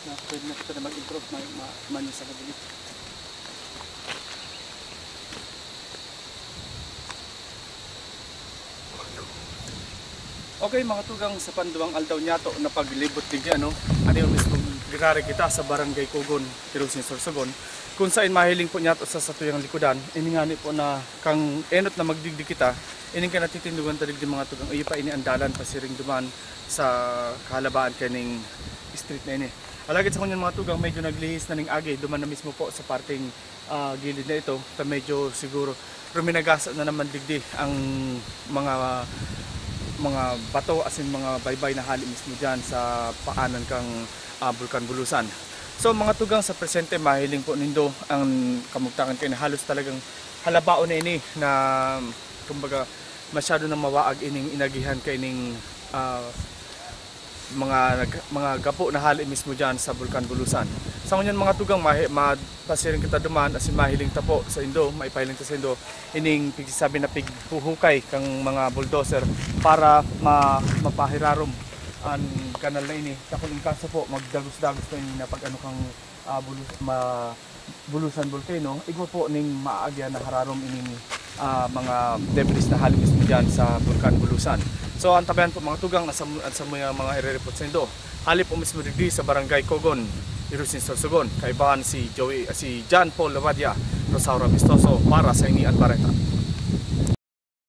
na pwede na kita na mag-improve man sa kabili. Okay mga tugang, sa panduang aldaw niya to na paglibot din ano yung mismo girari kita sa barangay Cogon, Irusin, Sorsogon, kung saan mahiling po niya to sa satuyang likodan. Ini nga ni po na kang enot na magdigdi kita, ining ka natitindugan talig di mga tugang, iyo pa ini andalan pasiring duman sa kahalabaan kaning street na ini. Alagid sa kanyan mga tugang, medyo naglihis na ning agi, duman na mismo po sa parting gilid na ito, ta medyo siguro ruminagasa na naman digdi ang mga bato as in mga baybay na hali mismo dyan sa paanan kang Bulkan Bulusan. So mga tugang, sa presente mahiling po nindo ang kamugtangan kayo na halos talagang halabaon na ini na kumbaga masyado na mawaag ining inagihan kay ning mga gapo na hali mismo dyan sa Bulkan Bulusan. Sa ngunyan mga tugang, mapasiring kita duman as in mahiling tapo sa Indo, maipahiling ta sa Indo ining pigsasabi na pighuhukay kang mga bulldozer para mapahirarom ang kanal na ini. Kakuling kaso po magdagos-dagos na ini na pag ano kang Bulusan Volcano, igmo po ning maagya na hararom ining mga debris na hali mismo dyan sa Bulkan Bulusan. So ang tabayan po mga tugang, sa mga irereport sa Indo, halip po mismo digdi sa barangay Cogon, Irusin, Sorsogon, kaibahan si John Paul Labadia, Rosaura Vistoso para sa Inian Bareta.